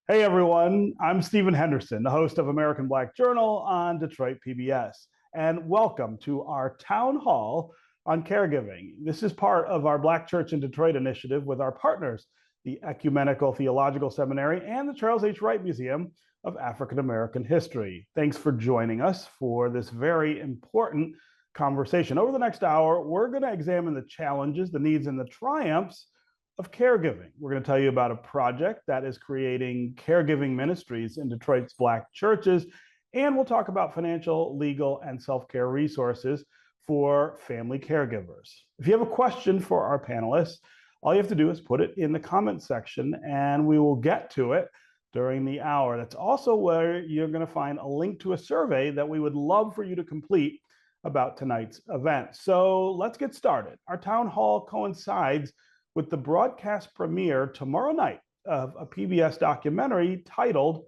Hey everyone, I'm Stephen Henderson, the host of American Black Journal on Detroit PBS, and welcome to our town hall on caregiving. This is part of our Black Church in Detroit initiative with our partners, the Ecumenical Theological Seminary and the Charles H. Wright Museum of African American History. Thanks for joining us for this very important conversation. Over the next hour, we're going to examine the challenges, the needs, and the triumphs of caregiving. We're going to tell you about a project that is creating caregiving ministries in Detroit's Black churches, and we'll talk about financial, legal, and self-care resources for family caregivers. If you have a question for our panelists, all you have to do is put it in the comment section, and we will get to it during the hour. That's also where you're going to find a link to a survey that we would love for you to complete about tonight's event. So let's get started. Our town hall coincides with the broadcast premiere tomorrow night of a PBS documentary titled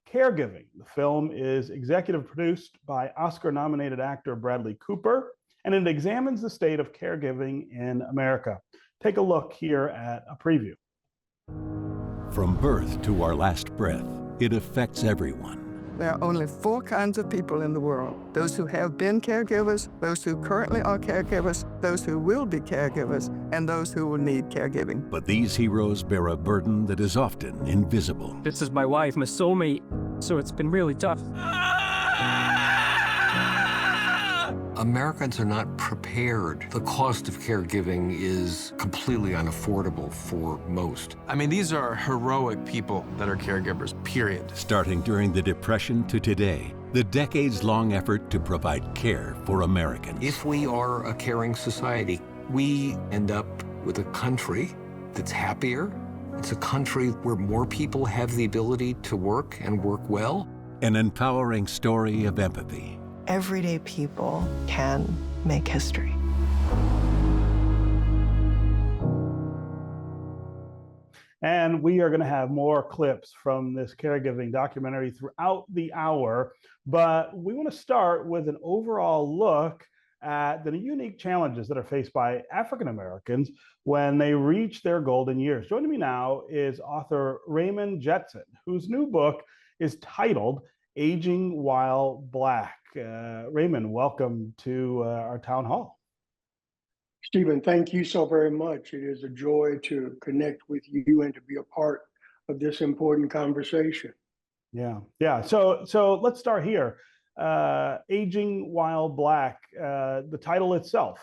Caregiving. The film is executive produced by Oscar-nominated actor Bradley Cooper, and it examines the state of caregiving in America. Take a look here at a preview. From birth to our last breath, it affects everyone. There are only four kinds of people in the world: those who have been caregivers, those who currently are caregivers, those who will be caregivers, and those who will need caregiving. But these heroes bear a burden that is often invisible. This is my wife, my soulmate, so it's been really tough. Americans are not prepared. The cost of caregiving is completely unaffordable for most. I mean, these are heroic people that are caregivers, period. Starting during the Depression to today, the decades-long effort to provide care for Americans. If we are a caring society, we end up with a country that's happier. It's a country where more people have the ability to work and work well. An empowering story of empathy. Everyday people can make history. And we are going to have more clips from this caregiving documentary throughout the hour, but we want to start with an overall look at the unique challenges that are faced by African Americans when they reach their golden years. Joining me now is author Raymond Jetson, whose new book is titled Aging While Black. Raymond, welcome to our town hall. Stephen, thank you so very much. It is a joy to connect with you and to be a part of this important conversation. Yeah. So let's start here. Aging While Black, the title itself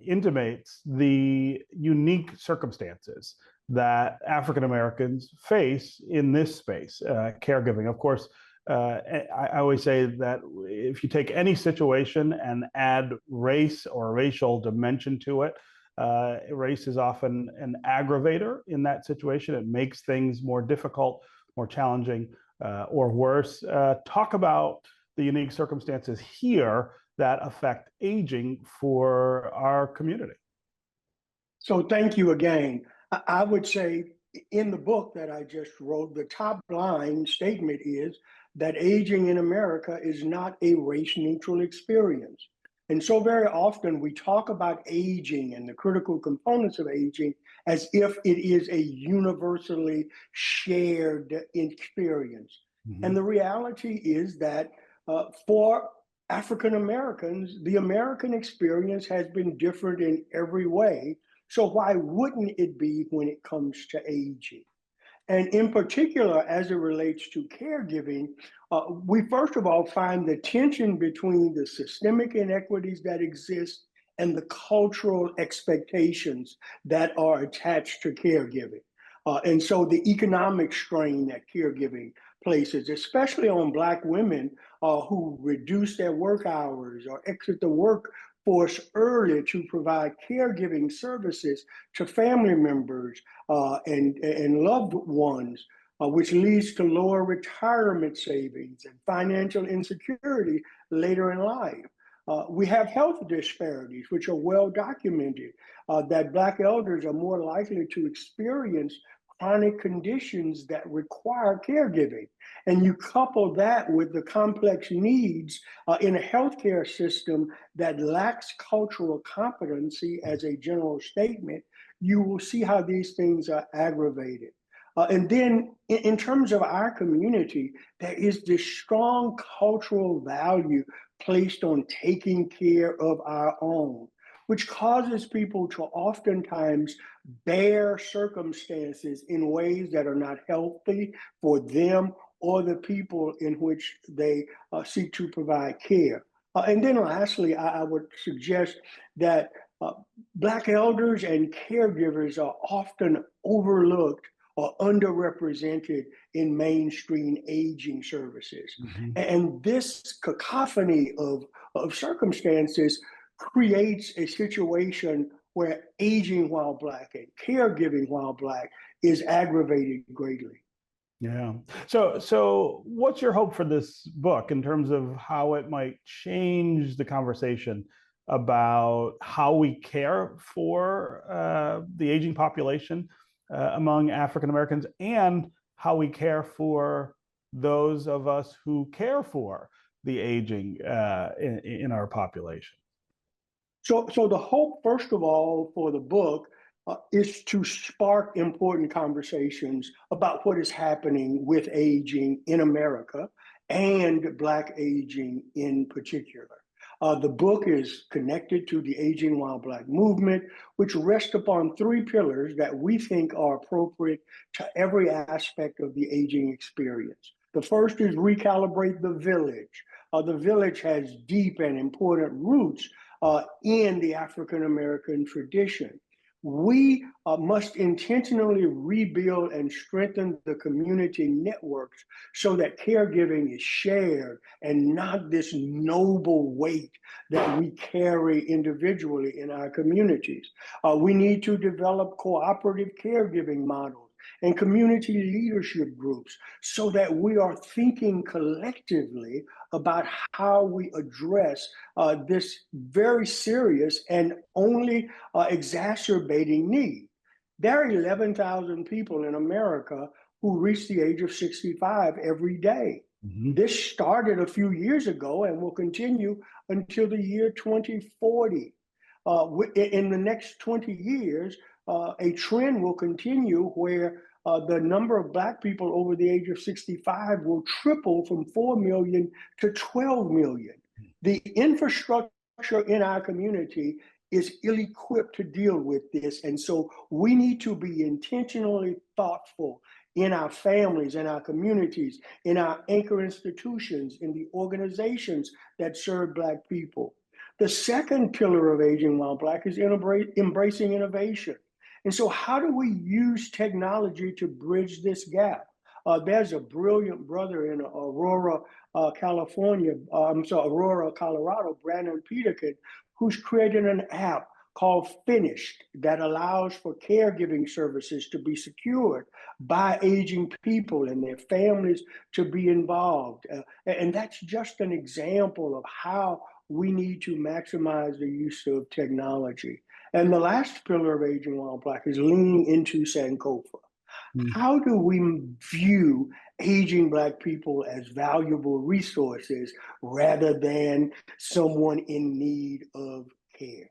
intimates the unique circumstances that African Americans face in this space, caregiving. Of course, I always say that if you take any situation and add race or racial dimension to it, race is often an aggravator in that situation. It makes things more difficult, more challenging, or worse. Talk about the unique circumstances here that affect aging for our community. So thank you again. I would say in the book that I just wrote, the top line statement is that aging in America is not a race-neutral experience. And so very often we talk about aging and the critical components of aging as if it is a universally shared experience. Mm-hmm. And the reality is that for African Americans, the American experience has been different in every way. So why wouldn't it be when it comes to aging? And in particular, as it relates to caregiving, we first of all find the tension between the systemic inequities that exist and the cultural expectations that are attached to caregiving. And so the economic strain that caregiving places, especially on Black women who reduce their work hours or exit the workforce early to provide caregiving services to family members and loved ones, which leads to lower retirement savings and financial insecurity later in life. We have health disparities, which are well documented, that Black elders are more likely to experience chronic conditions that require caregiving. And you couple that with the complex needs in a healthcare system that lacks cultural competency as a general statement, you will see how these things are aggravated. And then in terms of our community, there is this strong cultural value placed on taking care of our own, which causes people to oftentimes bear circumstances in ways that are not healthy for them or the people in which they seek to provide care. And then lastly, I would suggest that Black elders and caregivers are often overlooked or underrepresented in mainstream aging services. And this cacophony of circumstances creates a situation where aging while Black and caregiving while Black is aggravated greatly. Yeah. So what's your hope for this book in terms of how it might change the conversation about how we care for the aging population among African Americans and how we care for those of us who care for the aging in our population? So the hope, first of all, for the book is to spark important conversations about what is happening with aging in America and Black aging in particular. The book is connected to the Aging While Black movement, which rests upon three pillars that we think are appropriate to every aspect of the aging experience. The first is recalibrate the village. The village has deep and important roots in the African American tradition. We must intentionally rebuild and strengthen the community networks so that caregiving is shared and not this noble weight that we carry individually in our communities. We need to develop cooperative caregiving models and community leadership groups so that we are thinking collectively about how we address this very serious and only exacerbating need. There are 11,000 people in America who reach the age of 65 every day. This started a few years ago and will continue until the year 2040. In the next 20 years, a trend will continue where the number of Black people over the age of 65 will triple from 4 million to 12 million. The infrastructure in our community is ill-equipped to deal with this. And so we need to be intentionally thoughtful in our families, in our communities, in our anchor institutions, in the organizations that serve Black people. The second pillar of Aging While Black is embracing innovation. And so how do we use technology to bridge this gap? There's a brilliant brother in Aurora, Colorado, Brandon Peterkin, who's created an app called Finished that allows for caregiving services to be secured by aging people and their families to be involved. And that's just an example of how we need to maximize the use of technology. And the last pillar of Aging While Black is leaning into Sankofa. How do we view aging Black people as valuable resources rather than someone in need of care?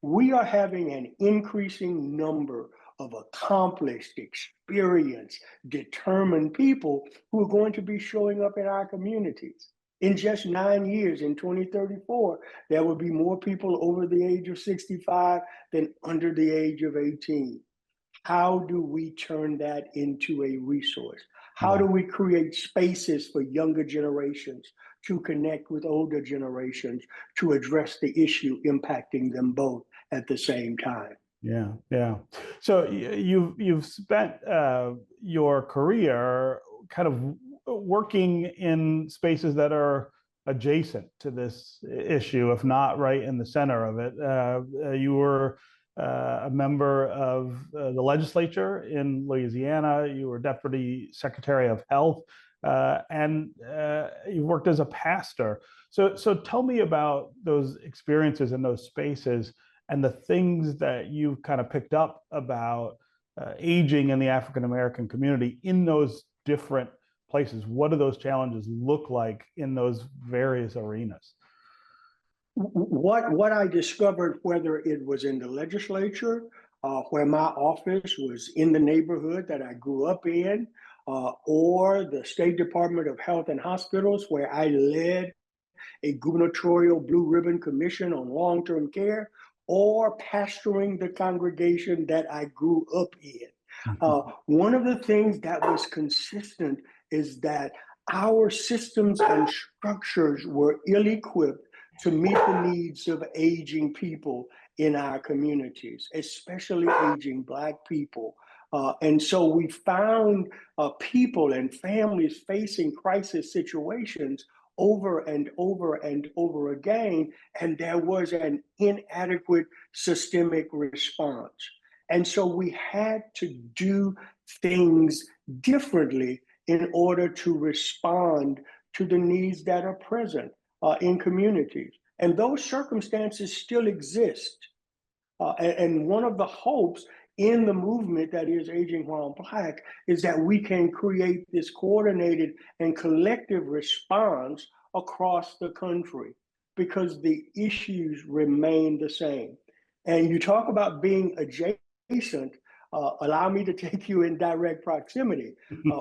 We are having an increasing number of accomplished, experienced, determined people who are going to be showing up in our communities. In just 9 years, in 2034, there will be more people over the age of 65 than under the age of 18. How do we turn that into a resource? How do we create spaces for younger generations to connect with older generations to address the issue impacting them both at the same time? Yeah. So you've spent your career kind of working in spaces that are adjacent to this issue, if not right in the center of it. You were a member of the legislature in Louisiana. You were Deputy Secretary of Health, and you worked as a pastor. So tell me about those experiences in those spaces and the things that you've kind of picked up about aging in the African American community in those different places. What do those challenges look like in those various arenas? What I discovered, whether it was in the legislature where my office was in the neighborhood that I grew up in, or the State Department of Health and Hospitals, where I led a gubernatorial Blue Ribbon Commission on long-term care, or pastoring the congregation that I grew up in. One of the things that was consistent is that our systems and structures were ill-equipped to meet the needs of aging people in our communities, especially aging Black people. And so we found people and families facing crisis situations over and over and over again, and there was an inadequate systemic response. And so we had to do things differently in order to respond to the needs that are present in communities. And those circumstances still exist. And one of the hopes in the movement that is Aging While Black is that we can create this coordinated and collective response across the country, because the issues remain the same. And you talk about being adjacent, allow me to take you in direct proximity.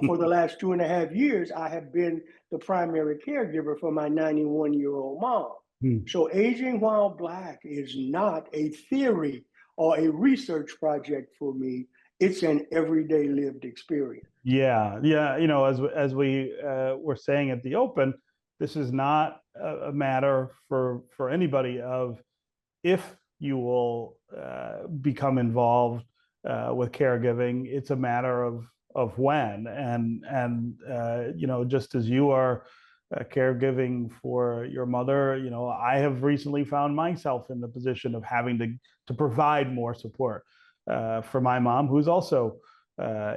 For the last 2.5 years, I have been the primary caregiver for my 91-year-old mom. So Aging While Black is not a theory or a research project for me. It's an everyday lived experience. Yeah. You know, as we were saying at the open, this is not a matter for anybody of if you will become involved with caregiving. It's a matter of when. And you know, just as you are caregiving for your mother, you know, I have recently found myself in the position of having to provide more support for my mom, who's also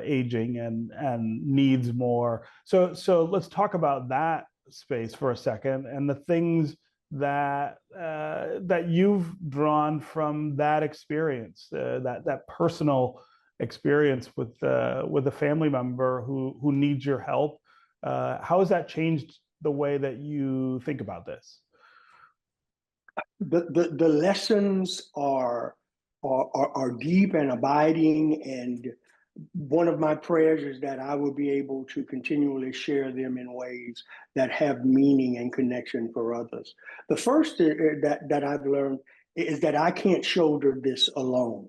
aging and needs more. So let's talk about that space for a second, and the things that you've drawn from that experience, that personal experience with a family member who needs your help. How has that changed the way that you think about this? The lessons are deep and abiding, and one of my prayers is that I will be able to continually share them in ways that have meaning and connection for others. The first that I've learned is that I can't shoulder this alone.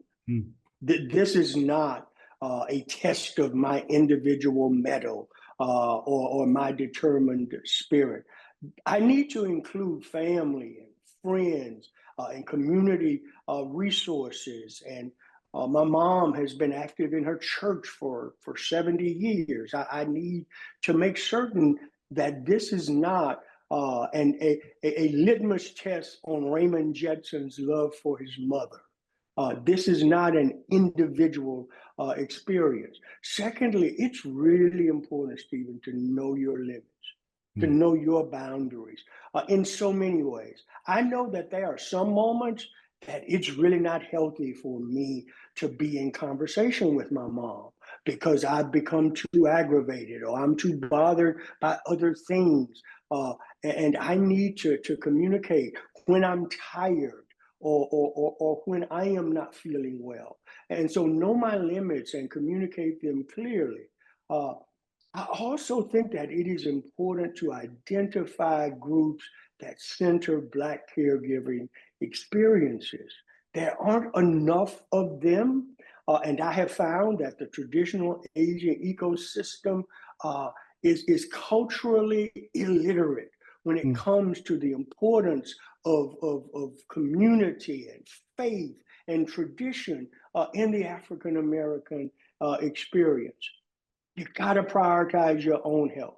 This is not a test of my individual mettle or my determined spirit. I need to include family and friends and community resources. And my mom has been active in her church for 70 years. I need to make certain that this is not a litmus test on Raymond Jetson's love for his mother. This is not an individual experience. Secondly, it's really important, Stephen, to know your limits, to know your boundaries in so many ways. I know that there are some moments that it's really not healthy for me to be in conversation with my mom because I've become too aggravated or I'm too bothered by other things. And I need to communicate when I'm tired or when I am not feeling well. And so know my limits and communicate them clearly. I also think that it is important to identify groups that center Black caregiving experiences. There aren't enough of them, and I have found that the traditional aging ecosystem is culturally illiterate when it comes to the importance of community and faith and tradition in the African American experience. You gotta prioritize your own health.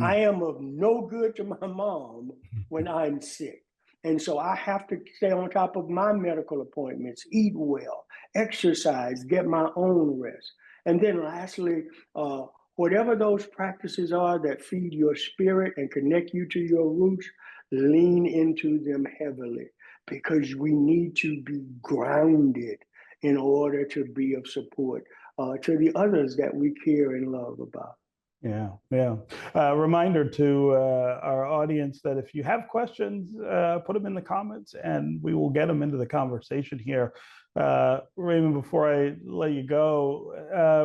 I am of no good to my mom when I'm sick. And so I have to stay on top of my medical appointments, eat well, exercise, get my own rest. And then lastly, whatever those practices are that feed your spirit and connect you to your roots, lean into them heavily, because we need to be grounded in order to be of support to the others that we care and love about. Yeah. Reminder to our audience that if you have questions, put them in the comments and we will get them into the conversation here. Raymond, before I let you go,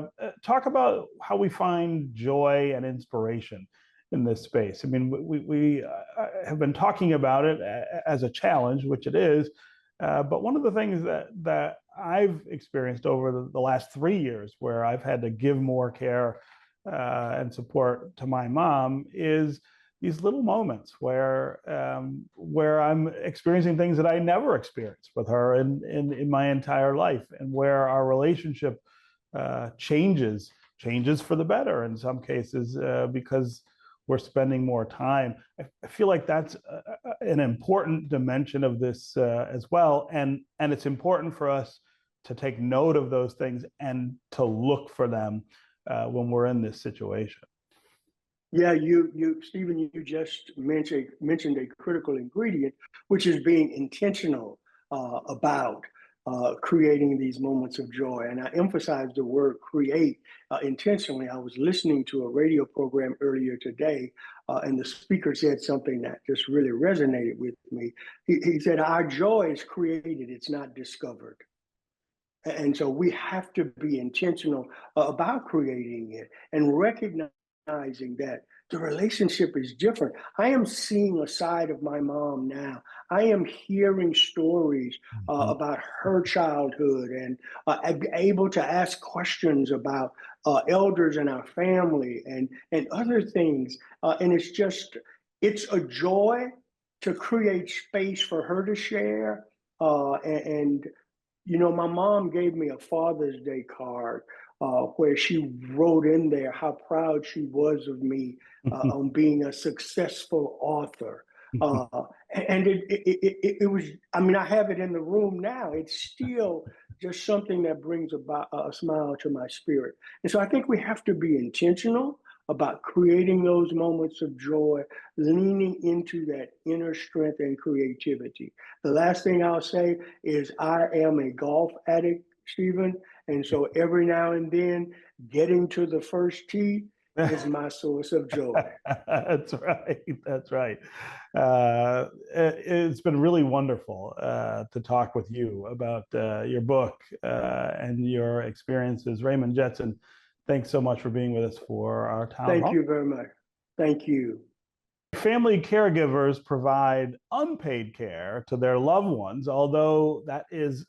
talk about how we find joy and inspiration in this space. I mean, we have been talking about it as a challenge, which it is, but one of the things that I've experienced over the last 3 years, where I've had to give more care and support to my mom, is these little moments where I'm experiencing things that I never experienced with her in my entire life, and where our relationship changes for the better in some cases because we're spending more time. I feel like that's an important dimension of this as well, and it's important for us to take note of those things and to look for them when we're in this situation. Yeah, Stephen, you just mentioned a critical ingredient, which is being intentional about creating these moments of joy. And I emphasize the word create intentionally. I was listening to a radio program earlier today, and the speaker said something that just really resonated with me. He said, our joy is created, it's not discovered. And so we have to be intentional about creating it and recognizing that the relationship is different. I am seeing a side of my mom now. I am hearing stories about her childhood and able to ask questions about elders in our family and other things. And it's a joy to create space for her to share. And you know, my mom gave me a Father's Day card where she wrote in there how proud she was of me on being a successful author. And it was, I mean, I have it in the room now. It's still just something that brings about a smile to my spirit. And so I think we have to be intentional about creating those moments of joy, leaning into that inner strength and creativity. The last thing I'll say is I am a golf addict, Stephen, and so every now and then getting to the first tee is my source of joy. That's right. It's been really wonderful to talk with you about your book and your experiences. Raymond, Jetson, thanks so much for being with us for our town hall. Thank you very much. Thank you. Family caregivers provide unpaid care to their loved ones. Although that is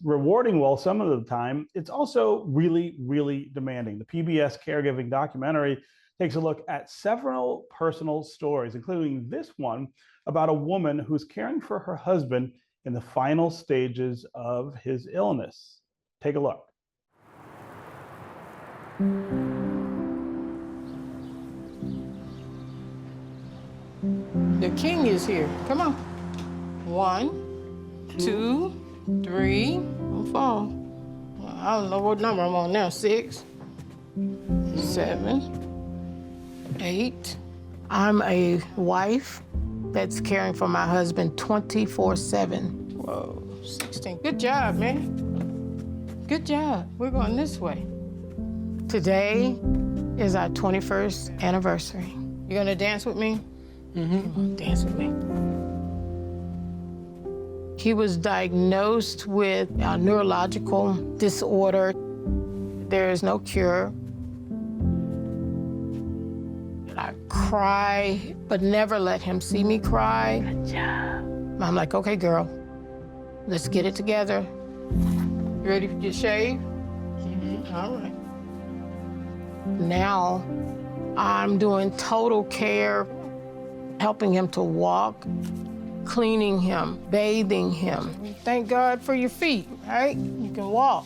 rewarding, well, some of the time, it's also really, really demanding. The PBS Caregiving documentary takes a look at several personal stories, including this one about a woman who's caring for her husband in the final stages of his illness. Take a look. The king is here. Come on. 1, 2, 3, and 4. Well, I don't know what number I'm on now. 6, 7, 8. I'm a wife that's caring for my husband 24/7. Whoa, 16. Good job, man. Good job. We're going this way. Today is our 21st anniversary. You gonna dance with me? Mm-hmm. Dance with me. He was diagnosed with a neurological disorder. There is no cure. I cry, but never let him see me cry. Good job. I'm like, okay, girl, let's get it together. You ready to get shaved? Mm-hmm. All right. Now, I'm doing total care, helping him to walk, cleaning him, bathing him. Thank God for your feet, right? You can walk.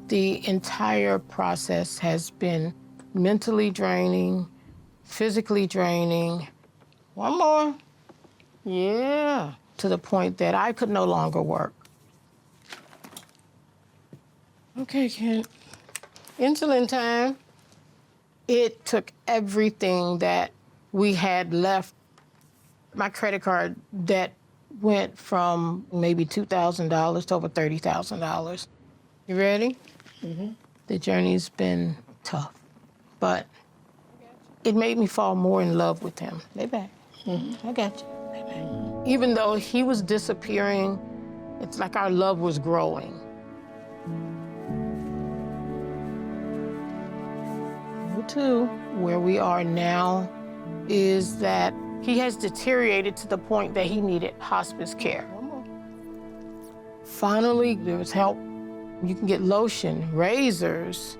The entire process has been mentally draining, physically draining. One more. Yeah. To the point that I could no longer work. Okay, Kent. Insulin time. It took everything that we had left. My credit card debt went from maybe $2,000 to over $30,000. You ready? Mm-hmm. The journey's been tough, but it made me fall more in love with him. Lay back. I got you. Lay back. Even though he was disappearing, it's like our love was growing. Number two, where we are now is that he has deteriorated to the point that he needed hospice care. Finally, there was help. You can get lotion, razors,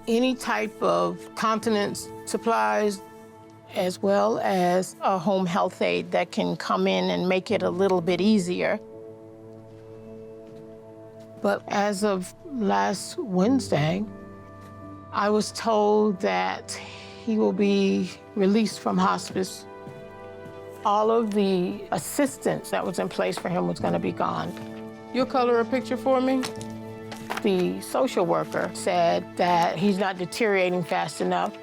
any type of continence supplies, as well as a home health aide that can come in and make it a little bit easier. But as of last Wednesday, I was told that he will be released from hospice. All of the assistance that was in place for him was going to be gone. You'll color a picture for me? The social worker said that he's not deteriorating fast enough.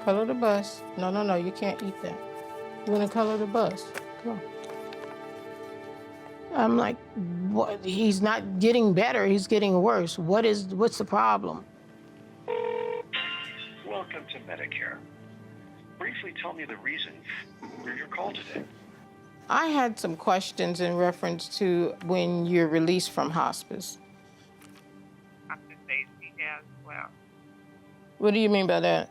Color the bus. No, you can't eat that. You want to color the bus? Come on. I'm like, what? He's not getting better, he's getting worse. What's the problem? Welcome to Medicare. Briefly tell me the reason for your call today. I had some questions in reference to when you're released from hospice. Well. What do you mean by that?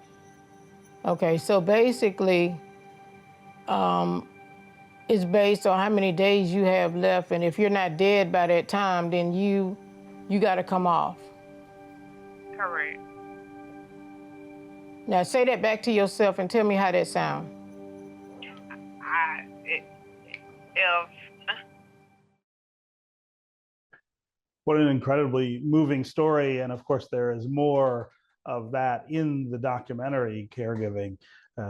Okay, so basically, it's based on how many days you have left, and if you're not dead by that time, then you got to come off. Correct. Now say that back to yourself and tell me how that sounds. What an incredibly moving story. And of course, there is more of that in the documentary Caregiving,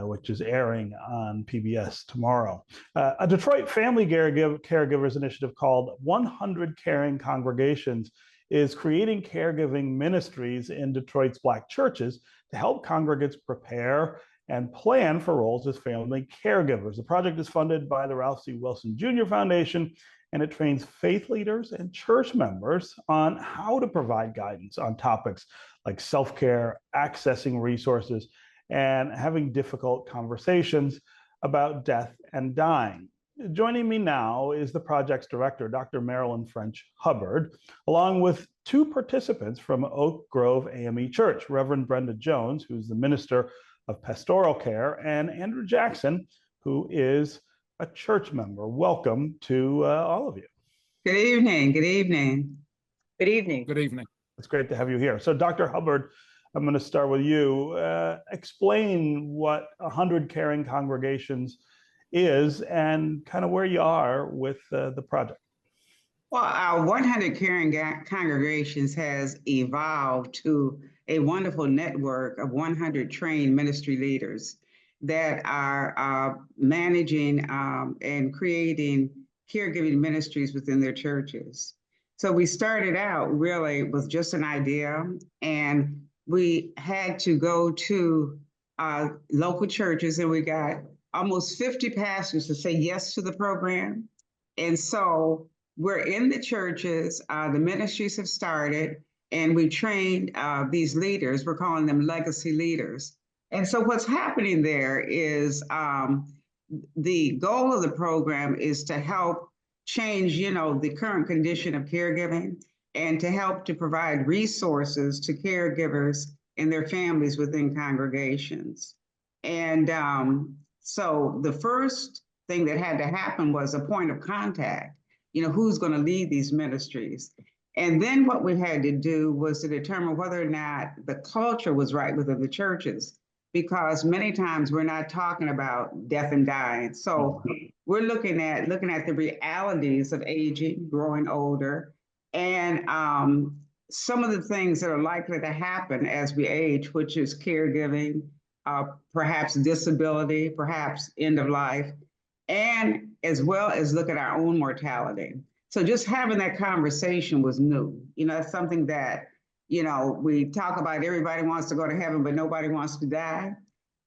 which is airing on PBS tomorrow. A Detroit family caregivers initiative called 100 Caring Congregations is creating caregiving ministries in Detroit's Black churches to help congregants prepare and plan for roles as family caregivers. The project is funded by the Ralph C. Wilson Jr. Foundation, and it trains faith leaders and church members on how to provide guidance on topics like self-care, accessing resources, and having difficult conversations about death and dying. Joining me now is the project's director, Dr. Marilyn Hubbard, along with two participants from Oak Grove AME Church, Reverend Brenda Jones, who's the minister of pastoral care, and Andrew Jackson, who is a church member. Welcome to all of you. Good evening. Good evening. Good evening. Good evening. It's great to have you here. So Dr. Hubbard, I'm going to start with you. Explain what 100 Caring Congregations is and kind of where you are with the project. Well, our 100 Caring Congregations has evolved to a wonderful network of 100 trained ministry leaders that are managing and creating caregiving ministries within their churches. So we started out really with just an idea, and we had to go to local churches, and we got almost 50 pastors to say yes to the program. And so we're in the churches, the ministries have started, and we trained these leaders. We're calling them legacy leaders. And so what's happening there is the goal of the program is to help change, the current condition of caregiving and to help to provide resources to caregivers and their families within congregations. And so the first thing that had to happen was a point of contact, who's going to lead these ministries. And then what we had to do was to determine whether or not the culture was right within the churches, because many times we're not talking about death and dying. So we're looking at the realities of aging, growing older, and some of the things that are likely to happen as we age, which is caregiving, perhaps disability, perhaps end of life, and as well as look at our own mortality. So just having that conversation was new. It's something that, we talk about everybody wants to go to heaven, but nobody wants to die.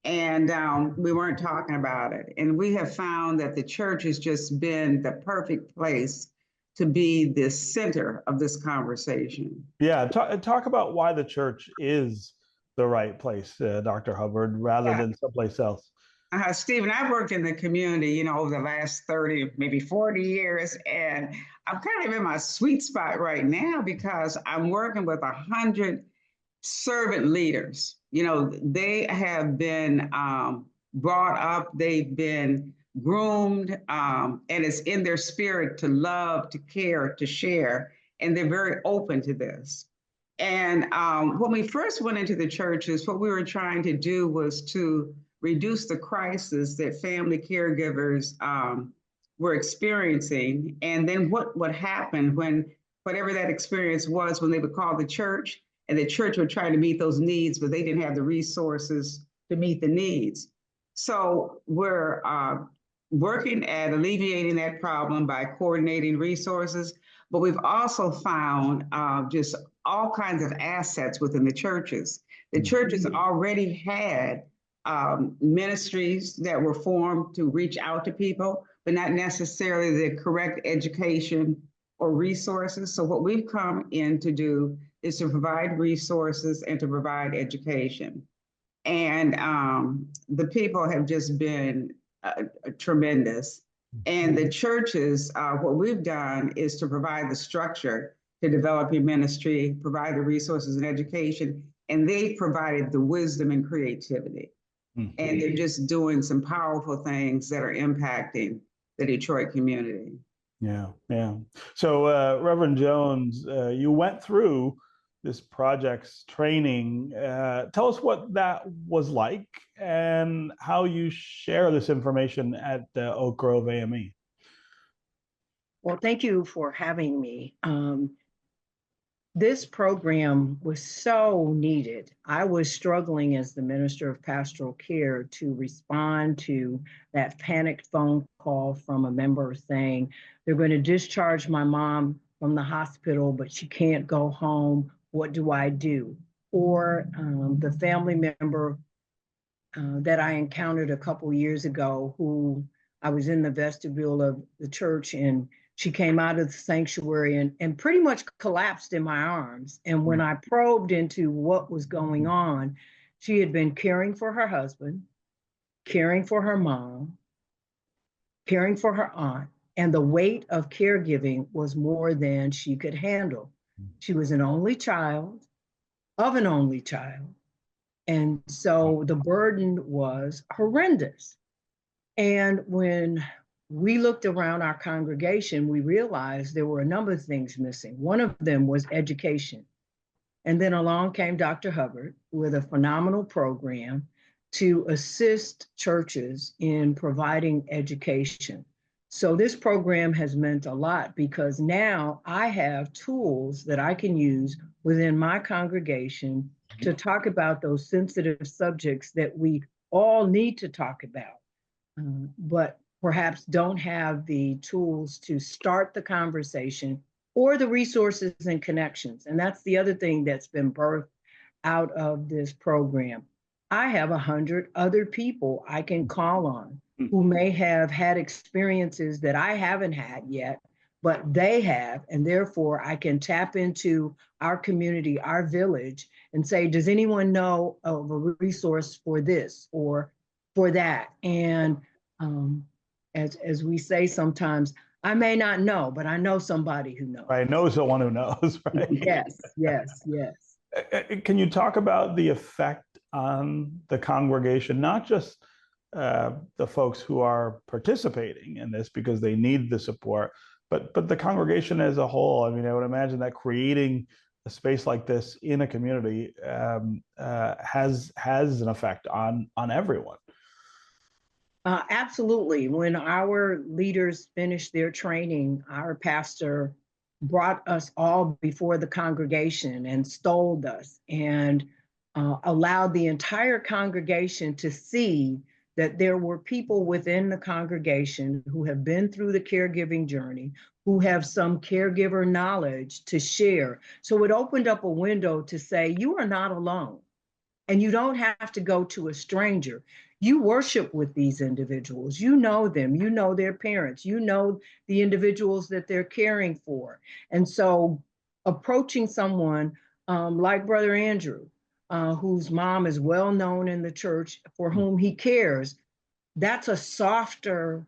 And we weren't talking about it. And we have found that the church has just been the perfect place to be the center of this conversation. Yeah, talk about why the church is the right place, Dr. Hubbard, rather than someplace else? Stephen, I've worked in the community, over the last 30, maybe 40 years, and I'm kind of in my sweet spot right now because I'm working with 100 servant leaders. They have been brought up, they've been groomed, and it's in their spirit to love, to care, to share, and they're very open to this. And when we first went into the churches, what we were trying to do was to reduce the crisis that family caregivers were experiencing. And then what would happen when whatever that experience was, when they would call the church and the church would try to meet those needs, but they didn't have the resources to meet the needs. So we're working at alleviating that problem by coordinating resources, but we've also found just all kinds of assets within the churches. The churches already had ministries that were formed to reach out to people, but not necessarily the correct education or resources. So what we've come in to do is to provide resources and to provide education. And the people have just been tremendous. And the churches, what we've done is to provide the structure to develop your ministry, provide the resources and education, and they've provided the wisdom and creativity. And they're just doing some powerful things that are impacting the Detroit community. Yeah. So, Reverend Jones, you went through this project's training. Tell us what that was like and how you share this information at Oak Grove AME. Well, thank you for having me. This program was so needed. I was struggling as the Minister of Pastoral Care to respond to that panicked phone call from a member saying, they're going to discharge my mom from the hospital, but she can't go home. What do I do? Or the family member that I encountered a couple years ago, who I was in the vestibule of the church and she came out of the sanctuary and pretty much collapsed in my arms. And when I probed into what was going on, she had been caring for her husband, caring for her mom, caring for her aunt, and the weight of caregiving was more than she could handle. She was an only child of an only child. And so the burden was horrendous. And when we looked around our congregation, we realized there were a number of things missing. One of them was education. And then along came Dr. Hubbard with a phenomenal program to assist churches in providing education. So this program has meant a lot because now I have tools that I can use within my congregation to talk about those sensitive subjects that we all need to talk about, but perhaps don't have the tools to start the conversation or the resources and connections. And that's the other thing that's been birthed out of this program. I have 100 other people I can call on who may have had experiences that I haven't had yet, but they have, and therefore I can tap into our community, our village, and say, does anyone know of a resource for this or for that? And as we say sometimes, I may not know, but I know somebody who knows. I know someone who knows, right? Yes. Can you talk about the effect on the congregation, not just the folks who are participating in this because they need the support, but the congregation as a whole? I mean, I would imagine that creating a space like this in a community has an effect on everyone. Absolutely. When our leaders finished their training, our pastor brought us all before the congregation and stoled us and allowed the entire congregation to see that there were people within the congregation who have been through the caregiving journey, who have some caregiver knowledge to share. So it opened up a window to say, you are not alone. And you don't have to go to a stranger. You worship with these individuals. You know them, you know their parents, you know the individuals that they're caring for. And so approaching someone like Brother Andrew, whose mom is well known in the church, for whom he cares, that's a softer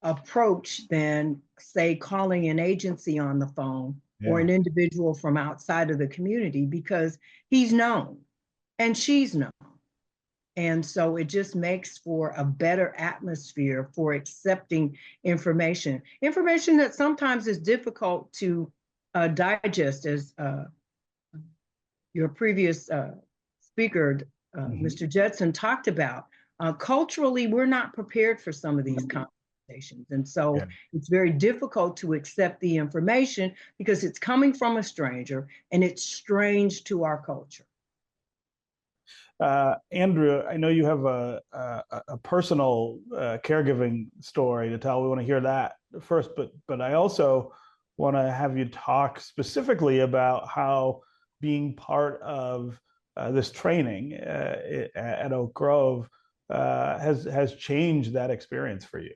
approach than, say, calling an agency on the phone or an individual from outside of the community, because he's known and she's known. And so it just makes for a better atmosphere for accepting information that sometimes is difficult to digest, as your previous speaker, Mr. Jetson, talked about. Culturally, we're not prepared for some of these conversations. And so it's very difficult to accept the information because it's coming from a stranger and it's strange to our culture. Andrew, I know you have a personal caregiving story to tell. We want to hear that first, but I also want to have you talk specifically about how being part of this training at Oak Grove has changed that experience for you.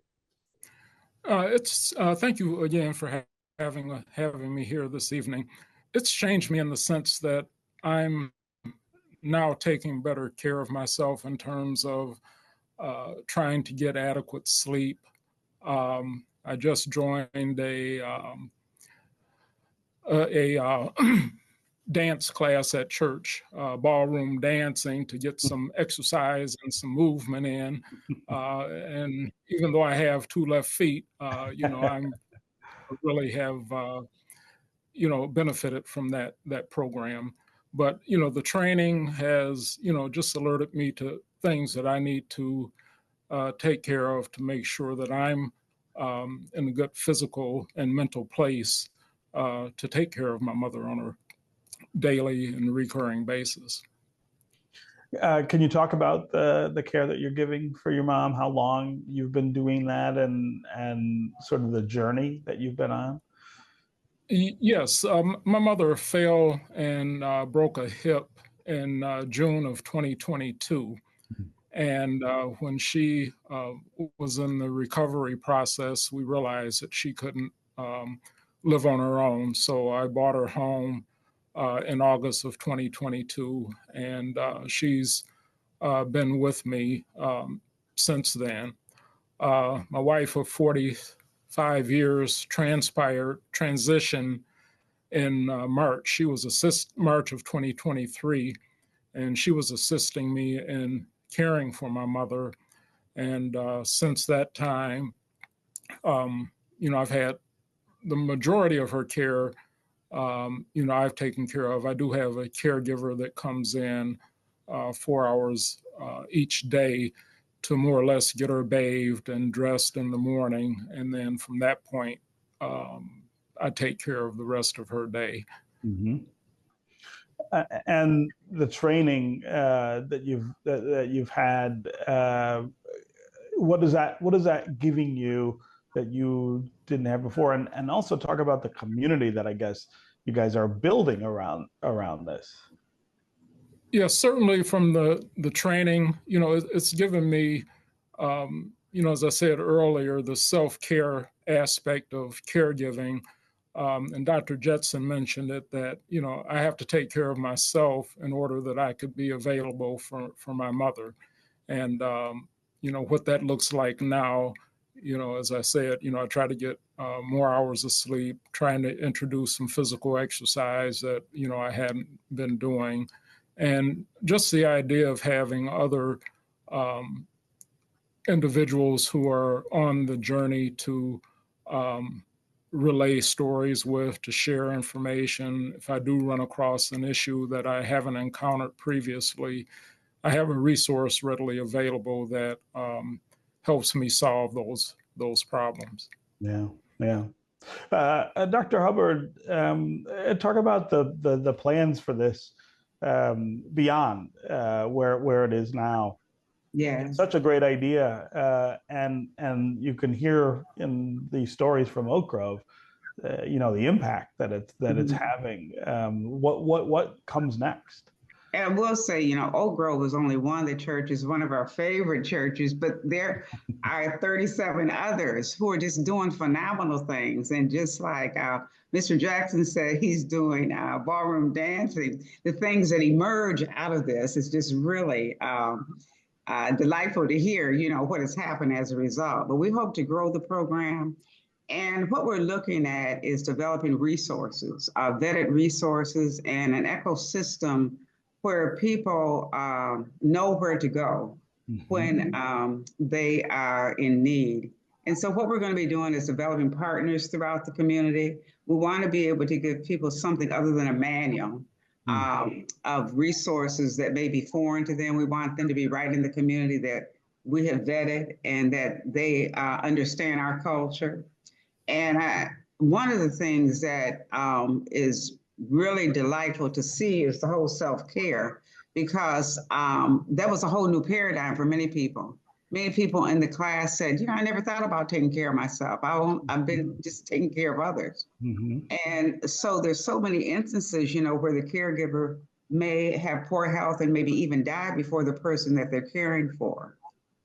Thank you again for having me here this evening. It's changed me in the sense that I'm now taking better care of myself in terms of trying to get adequate sleep. I just joined a dance class at church, ballroom dancing, to get some exercise and some movement in. And even though I have 2 left feet, I really have, benefited from that program. But, the training has, just alerted me to things that I need to take care of to make sure that I'm in a good physical and mental place to take care of my mother on a daily and recurring basis. Can you talk about the care that you're giving for your mom, how long you've been doing that, and sort of the journey that you've been on? Yes, my mother fell and broke a hip in June of 2022. And when she was in the recovery process, we realized that she couldn't live on her own. So I brought her home in August of 2022, and she's been with me since then. My wife of 45 years transitioned in March. She was March of 2023, and she was assisting me in caring for my mother. And since that time, I've had the majority of her care. I've taken care of. I do have a caregiver that comes in 4 hours each day to more or less get her bathed and dressed in the morning. And then from that point, I take care of the rest of her day. Mm-hmm. And the training that you've had, what is that giving you that you didn't have before? And also talk about the community that I guess you guys are building around this. Yeah, certainly from the training, it's given me, as I said earlier, the self-care aspect of caregiving. And Dr. Jetson mentioned it, that, I have to take care of myself in order that I could be available for my mother. And, what that looks like now, as I said, I try to get more hours of sleep, trying to introduce some physical exercise that, I hadn't been doing. And just the idea of having other individuals who are on the journey to relay stories with, to share information. If I do run across an issue that I haven't encountered previously, I have a resource readily available that helps me solve those problems. Yeah. Dr. Hubbard, talk about the plans for this beyond where it is now. Yeah, it's such a great idea, and you can hear in the stories from Oak Grove, the impact that it's having. What comes next? And I will say, you know, Oak Grove is only one of the churches, one of our favorite churches, but there are 37 others who are just doing phenomenal things. And just like Mr. Jackson said, he's doing ballroom dancing. The things that emerge out of this is just really delightful to hear, you know, what has happened as a result. But we hope to grow the program. And what we're looking at is developing resources, vetted resources, and an ecosystem where people know where to go when they are in need. And so what we're going to be doing is developing partners throughout the community. We want to be able to give people something other than a manual of resources that may be foreign to them. We want them to be right in the community that we have vetted and that they understand our culture. And one of the things that is really delightful to see is the whole self-care, because that was a whole new paradigm for many people. Many people in the class said, you know, I never thought about taking care of myself. I've been just taking care of others. And so there's so many instances, you know, where the caregiver may have poor health and maybe even die before the person that they're caring for.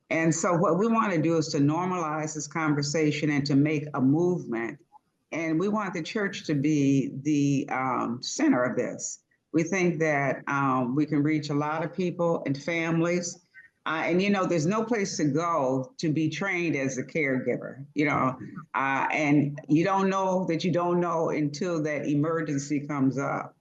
And so what we want to do is to normalize this conversation and to make a movement. And we want the church to be the center of this. We think that we can reach a lot of people and families. And, you know, there's no place to go to be trained as a caregiver, you know, and you don't know that you don't know until that emergency comes up.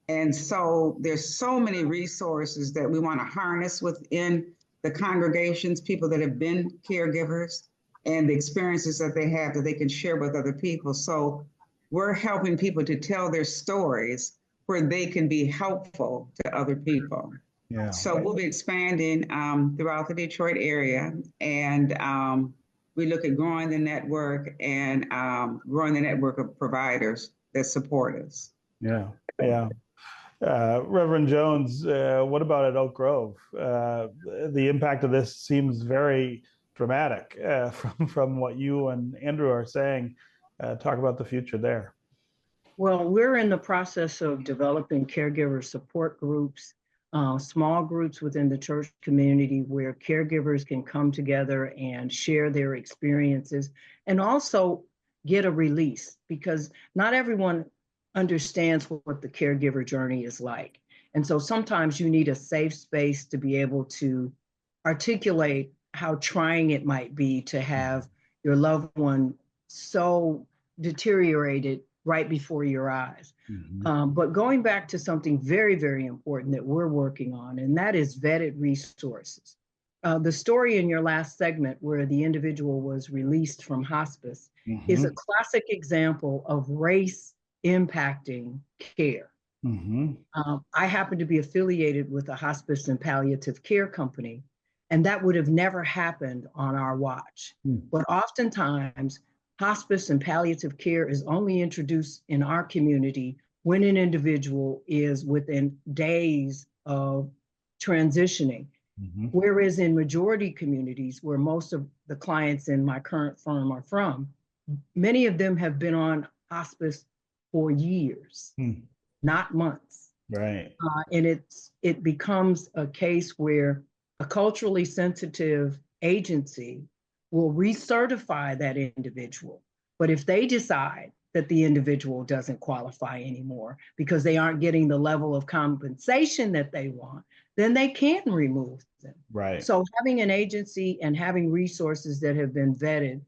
And so there's so many resources that we want to harness within the congregations, people that have been caregivers, and the experiences that they have that they can share with other people. So we're helping people to tell their stories where they can be helpful to other people. Yeah. So we'll be expanding throughout the Detroit area, and we look at growing the network and growing the network of providers that support us. Yeah, yeah. Reverend Jones, what about at Oak Grove? The impact of this seems very dramatic from what you and Andrew are saying. Talk about the future there. Well, we're in the process of developing caregiver support groups, small groups within the church community where caregivers can come together and share their experiences and also get a release, because not everyone understands what the caregiver journey is like. And so sometimes you need a safe space to be able to articulate how trying it might be to have your loved one so deteriorated right before your eyes. But going back to something very, very important that we're working on, and that is vetted resources. The story in your last segment where the individual was released from hospice is a classic example of race impacting care. I happen to be affiliated with a hospice and palliative care company, and that would have never happened on our watch. But oftentimes, hospice and palliative care is only introduced in our community when an individual is within days of transitioning. Whereas in majority communities, where most of the clients in my current firm are from, many of them have been on hospice for years, not months. Right. And it becomes a case where a culturally sensitive agency will recertify that individual. But if they decide that the individual doesn't qualify anymore because they aren't getting the level of compensation that they want, then they can remove them. Right. So having an agency and having resources that have been vetted,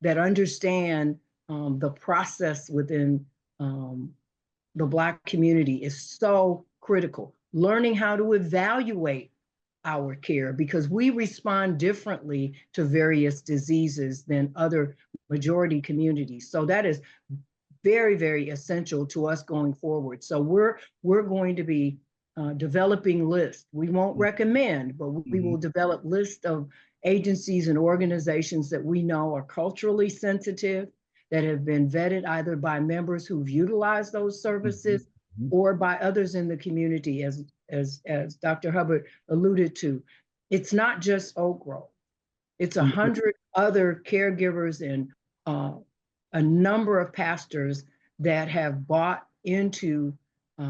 that understand the process within the Black community is so critical. Learning how to evaluate our care, because we respond differently to various diseases than other majority communities. So that is very, very essential to us going forward. So we're going to be developing lists. We won't recommend, but we will develop lists of agencies and organizations that we know are culturally sensitive, that have been vetted either by members who've utilized those services or by others in the community, as Dr. Hubbard alluded to. It's not just Oak Grove. It's 100 other caregivers and a number of pastors that have bought into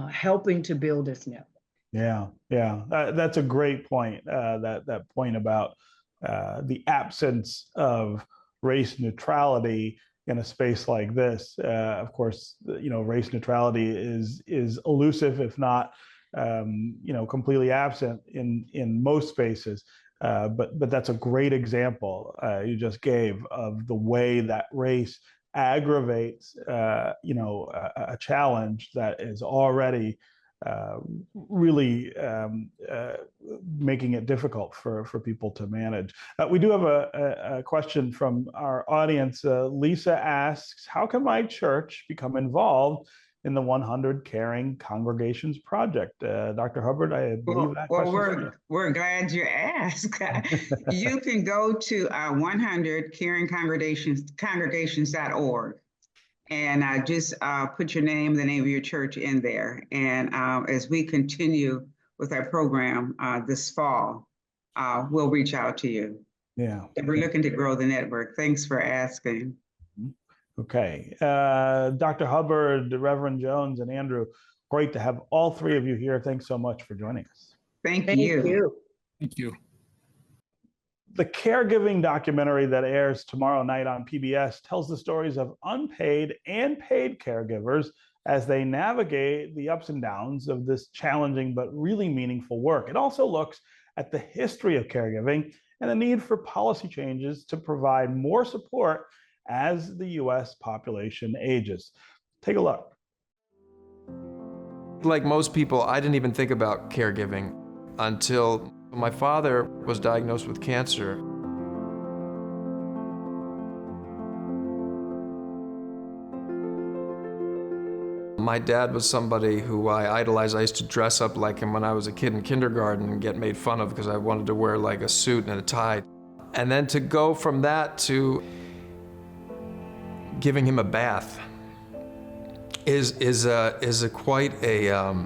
helping to build this network. Yeah, yeah, that's a great point. That point about the absence of race neutrality in a space like this. Of course, race neutrality is elusive, if not, completely absent in most spaces. But that's a great example you just gave of the way that race aggravates, a challenge that is already really making it difficult for people to manage. We do have a question from our audience. Lisa asks, how can my church become involved in the 100 Caring Congregations Project? Dr. Hubbard, I believe that question. We're glad you asked. You can go to 100 Caring Congregations.org. And just put your name, the name of your church in there. And as we continue with our program this fall, we'll reach out to you. Yeah. We're looking to grow the network. Thanks for asking. Okay. Dr. Hubbard, Reverend Jones, and Andrew, great to have all three of you here. Thanks so much for joining us. Thank you. Thank you. The Caregiving documentary that airs tomorrow night on PBS tells the stories of unpaid and paid caregivers as they navigate the ups and downs of this challenging but really meaningful work. It also looks at the history of caregiving and the need for policy changes to provide more support as the US population ages. Take a look. Like most people, I didn't even think about caregiving until my father was diagnosed with cancer. My dad was somebody who I idolized. I used to dress up like him when I was a kid in kindergarten and get made fun of because I wanted to wear like a suit and a tie. And then to go from that to giving him a bath is quite a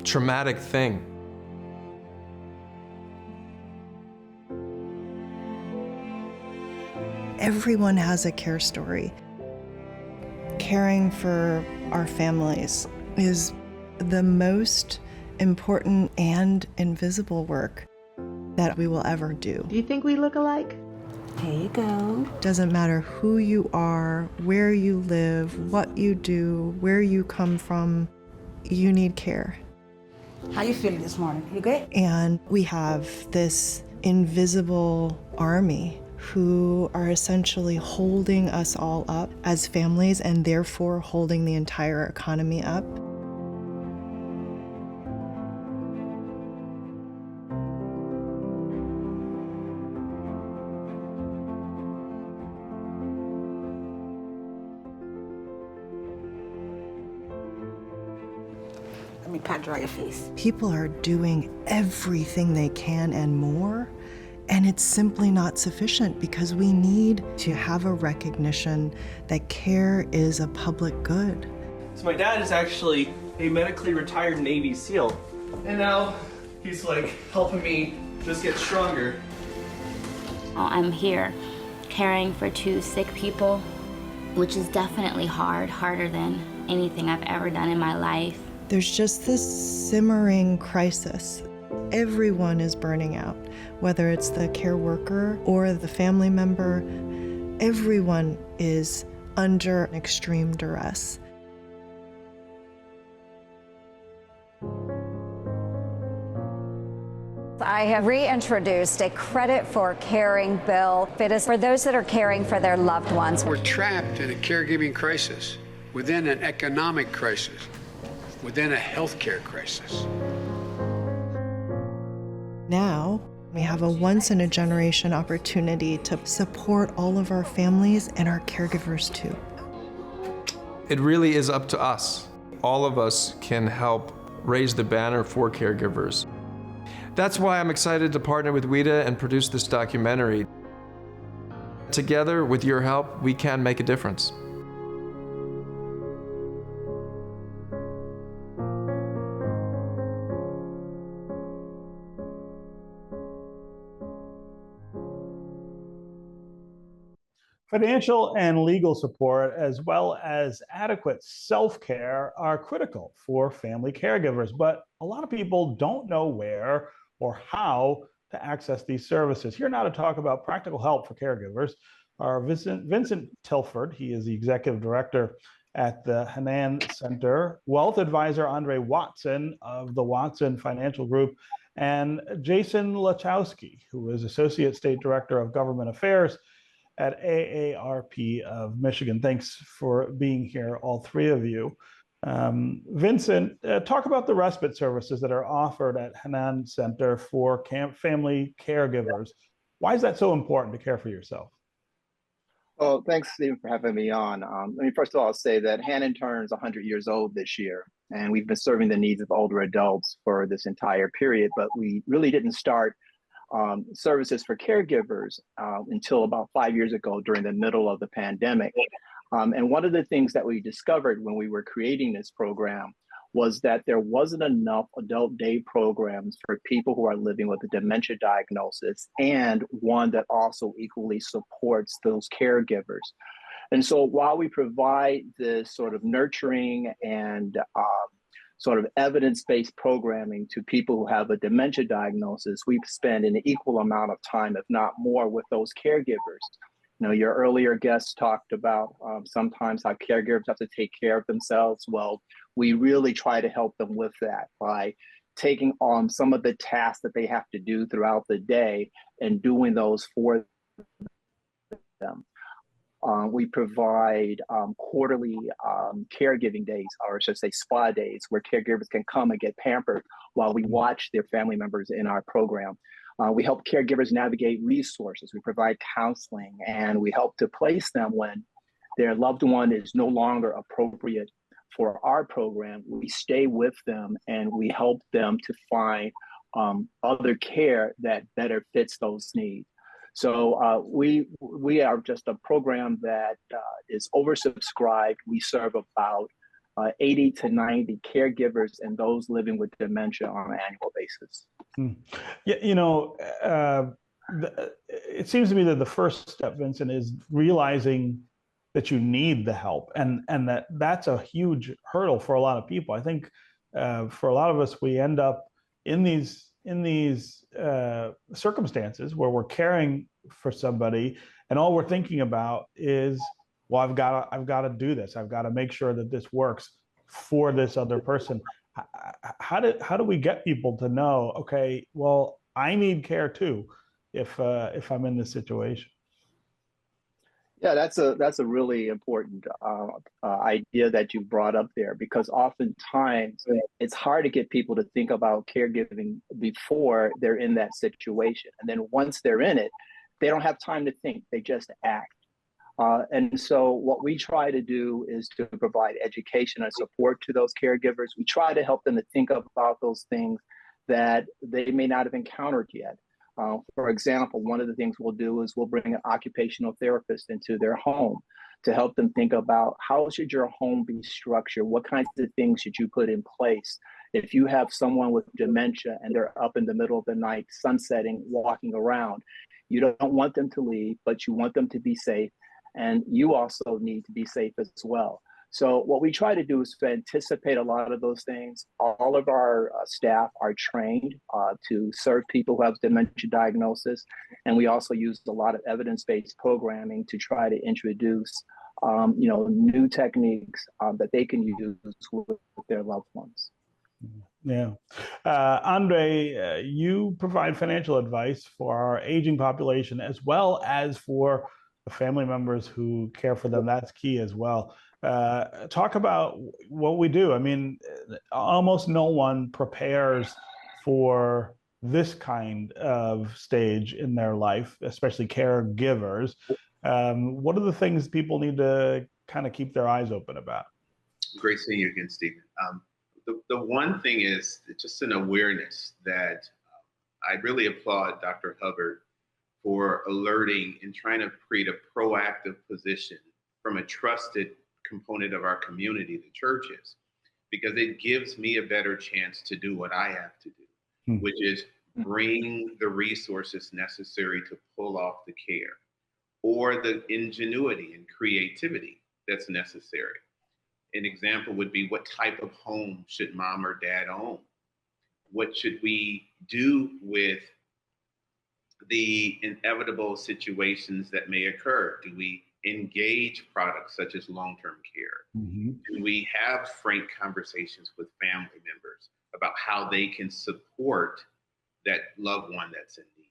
traumatic thing. Everyone has a care story. Caring for our families is the most important and invisible work that we will ever do. Do you think we look alike? Here you go. Doesn't matter who you are, where you live, what you do, where you come from, you need care. How you feeling this morning? You good? And we have this invisible army who are essentially holding us all up as families and therefore holding the entire economy up. Let me pat dry your face. People are doing everything they can and more. And it's simply not sufficient because we need to have a recognition that care is a public good. So my dad is actually a medically retired Navy SEAL. And now he's like helping me just get stronger. I'm here caring for 2 sick people, which is definitely harder than anything I've ever done in my life. There's just this simmering crisis. Everyone is burning out, whether it's the care worker or the family member. Everyone is under extreme duress. I have reintroduced a credit for caring bill. It is for those that are caring for their loved ones. We're trapped in a caregiving crisis, within an economic crisis, within a healthcare crisis. Now, we have a once-in-a-generation opportunity to support all of our families and our caregivers too. It really is up to us. All of us can help raise the banner for caregivers. That's why I'm excited to partner with WIDA and produce this documentary. Together, with your help, we can make a difference. Financial and legal support, as well as adequate self-care, are critical for family caregivers, but a lot of people don't know where or how to access these services. Here now to talk about practical help for caregivers are Vincent Tilford. He is the executive director at the Hannan Center, wealth advisor André Watson of the Watson Financial Group, and Jason Lachowski, who is associate state director of government affairs at AARP of Michigan. Thanks for being here, all three of you. Vincent, talk about the respite services that are offered at Hannan Center for family caregivers. Why is that so important to care for yourself? Well, thanks, Stephen, for having me on. Let me first of all say that Hannan turns 100 years old this year, and we've been serving the needs of older adults for this entire period, but we really didn't start services for caregivers until about 5 years ago during the middle of the pandemic. And one of the things that we discovered when we were creating this program was that there wasn't enough adult day programs for people who are living with a dementia diagnosis, and one that also equally supports those caregivers. And so while we provide this sort of nurturing and sort of evidence-based programming to people who have a dementia diagnosis, we spend an equal amount of time, if not more, with those caregivers. You know, your earlier guests talked about sometimes how caregivers have to take care of themselves. Well, we really try to help them with that by taking on some of the tasks that they have to do throughout the day and doing those for them. We provide quarterly caregiving days, or I should say spa days, where caregivers can come and get pampered while we watch their family members in our program. We help caregivers navigate resources. We provide counseling, and we help to place them when their loved one is no longer appropriate for our program. We stay with them and we help them to find other care that better fits those needs. So we are just a program that is oversubscribed. We serve about 80 to 90 caregivers and those living with dementia on an annual basis. Yeah, you know, it seems to me that the first step, Vincent, is realizing that you need the help, and that's a huge hurdle for a lot of people. I think for a lot of us, we end up in these circumstances where we're caring for somebody, and all we're thinking about is, well, I've got to do this. I've got to make sure that this works for this other person. How do we get people to know, okay, well, I need care too, if I'm in this situation? Yeah, that's a really important idea that you brought up there, because oftentimes it's hard to get people to think about caregiving before they're in that situation. And then once they're in it, they don't have time to think, they just act. And so what we try to do is to provide education and support to those caregivers. We try to help them to think about those things that they may not have encountered yet. For example, one of the things we'll do is we'll bring an occupational therapist into their home to help them think about, how should your home be structured? What kinds of things should you put in place? If you have someone with dementia and they're up in the middle of the night, sunsetting, walking around, you don't want them to leave, but you want them to be safe. And you also need to be safe as well. So what we try to do is to anticipate a lot of those things. All of our staff are trained to serve people who have dementia diagnosis. And we also use a lot of evidence-based programming to try to introduce new techniques that they can use with their loved ones. Yeah. André, you provide financial advice for our aging population as well as for the family members who care for them. That's key as well. Talk about what we do. I mean, almost no one prepares for this kind of stage in their life, especially caregivers. What are the things people need to kind of keep their eyes open about? Great seeing you again, Stephen. The one thing is just an awareness that I really applaud Dr. Hubbard for alerting and trying to create a proactive position from a trusted component of our community, the churches, because it gives me a better chance to do what I have to do, which is bring the resources necessary to pull off the care. or the ingenuity and creativity that's necessary. An example would be, what type of home should mom or dad own? What should we do with the inevitable situations that may occur? Do we engage products such as long-term care? Do we have frank conversations with family members about how they can support that loved one that's in need?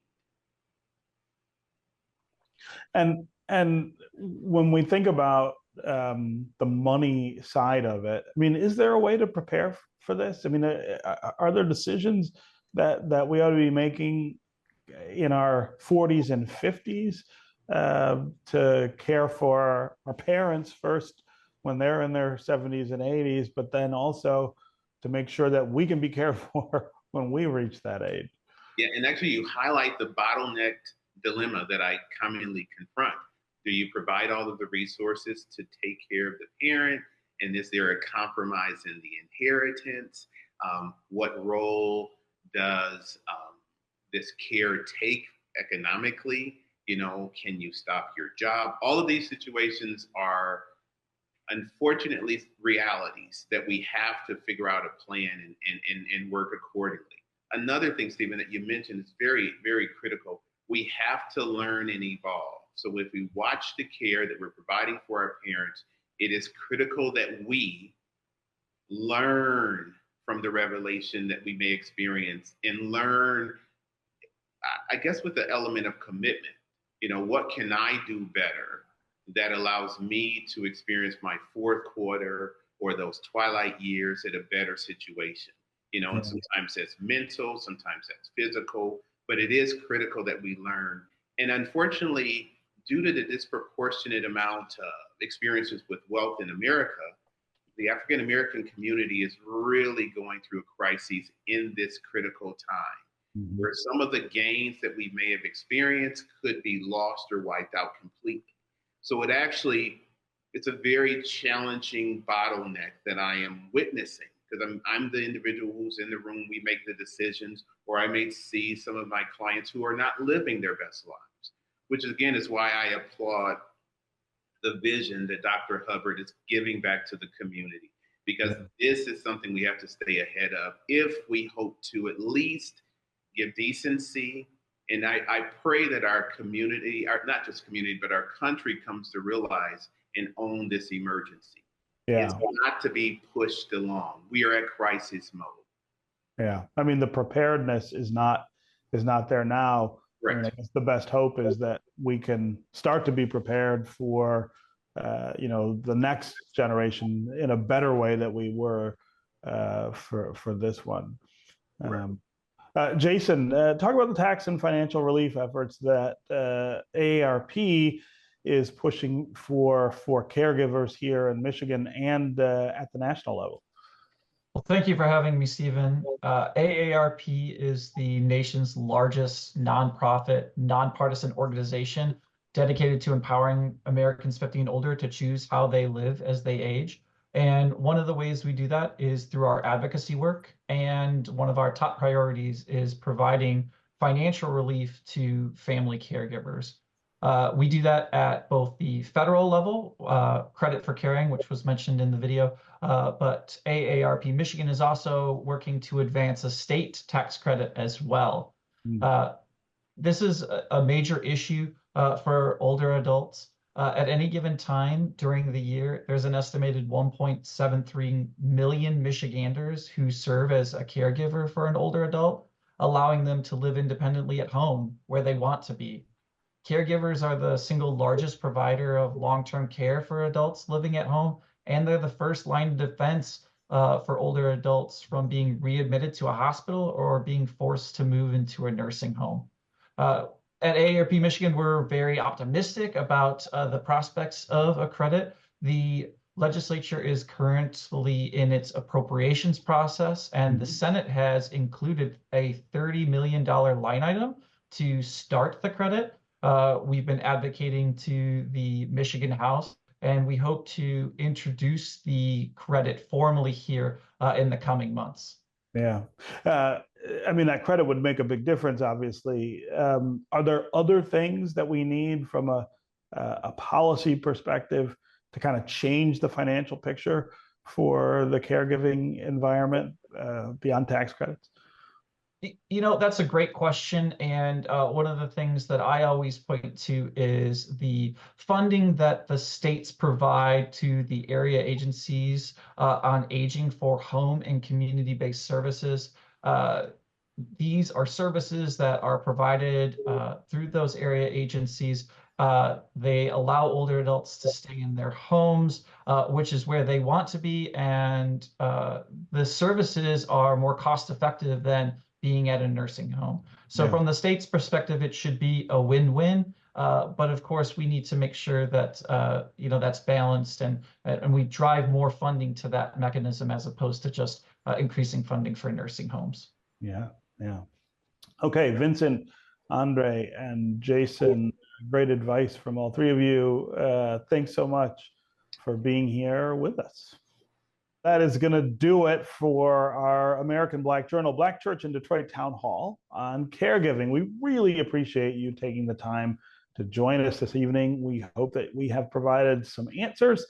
And when we think about the money side of it, I mean, is there a way to prepare for this? I mean, are there decisions that we ought to be making in our 40s and 50s to care for our parents first when they're in their 70s and 80s, but then also to make sure that we can be cared for when we reach that age? Yeah, and actually you highlight the bottleneck dilemma that I commonly confront. Do you provide all of the resources to take care of the parent? And is there a compromise in the inheritance? What role does this care take economically? You know, can you stop your job? All of these situations are unfortunately realities that we have to figure out a plan and work accordingly. Another thing, Stephen, that you mentioned is very, very critical. We have to learn and evolve. So if we watch the care that we're providing for our parents, it is critical that we learn from the revelation that we may experience and learn, I guess, with the element of commitment. You know, what can I do better that allows me to experience my fourth quarter or those twilight years at a better situation? You know, and sometimes that's mental, sometimes that's physical, but it is critical that we learn. And unfortunately, due to the disproportionate amount of experiences with wealth in America, the African American community is really going through a crisis in this critical time, where some of the gains that we may have experienced could be lost or wiped out completely. So it's a very challenging bottleneck that I am witnessing, because I'm the individual who's in the room, we make the decisions, or I may see some of my clients who are not living their best lives, which again is why I applaud the vision that Dr. Hubbard is giving back to the community, because this is something we have to stay ahead of if we hope to at least give decency. And I pray that our community, not just community, but our country comes to realize and own this emergency. Yeah. It's not to be pushed along. We are at crisis mode. Yeah. I mean, the preparedness is not there now. Right. I mean, I guess the best hope is that we can start to be prepared for, the next generation in a better way that we were for this one. Jason, talk about the tax and financial relief efforts that AARP is pushing for caregivers here in Michigan and at the national level. Well, thank you for having me, Stephen. AARP is the nation's largest nonprofit, nonpartisan organization dedicated to empowering Americans 50 and older to choose how they live as they age. And one of the ways we do that is through our advocacy work. And one of our top priorities is providing financial relief to family caregivers. We do that at both the federal level, Credit for Caring, which was mentioned in the video, but AARP Michigan is also working to advance a state tax credit as well. This is a major issue for older adults. At any given time during the year, there's an estimated 1.73 million Michiganders who serve as a caregiver for an older adult, allowing them to live independently at home where they want to be. Caregivers are the single largest provider of long-term care for adults living at home, and they're the first line of defense for older adults from being readmitted to a hospital or being forced to move into a nursing home. At AARP Michigan, we're very optimistic about the prospects of a credit. The legislature is currently in its appropriations process, and the Senate has included a $30 million line item to start the credit. We've been advocating to the Michigan House, and we hope to introduce the credit formally here in the coming months. Yeah. I mean, that credit would make a big difference, obviously. Are there other things that we need from a a policy perspective to kind of change the financial picture for the caregiving environment beyond tax credits? You know, that's a great question. And one of the things that I always point to is the funding that the states provide to the area agencies on aging for home and community-based services. These are services that are provided through those area agencies. They allow older adults to stay in their homes, which is where they want to be. And the services are more cost-effective than being at a nursing home. So from the state's perspective, it should be a win-win. But of course, we need to make sure that that's balanced and we drive more funding to that mechanism as opposed to just increasing funding for nursing homes. Yeah. Okay, Vincent, André, and Jason, great advice from all three of you. Thanks so much for being here with us. That is going to do it for our American Black Journal, Black Church in Detroit Town Hall on caregiving. We really appreciate you taking the time to join us this evening. We hope that we have provided some answers,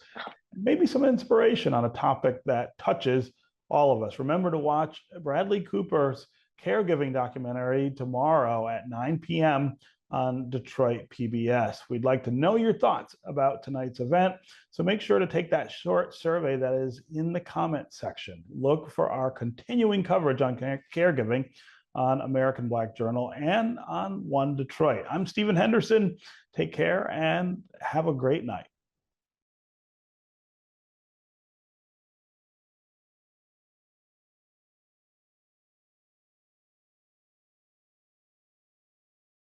maybe some inspiration on a topic that touches all of us. Remember to watch Bradley Cooper's caregiving documentary tomorrow at 9 p.m. on Detroit PBS. We'd like to know your thoughts about tonight's event, so make sure to take that short survey that is in the comment section. Look for our continuing coverage on caregiving on American Black Journal and on One Detroit. I'm Stephen Henderson. Take care and have a great night.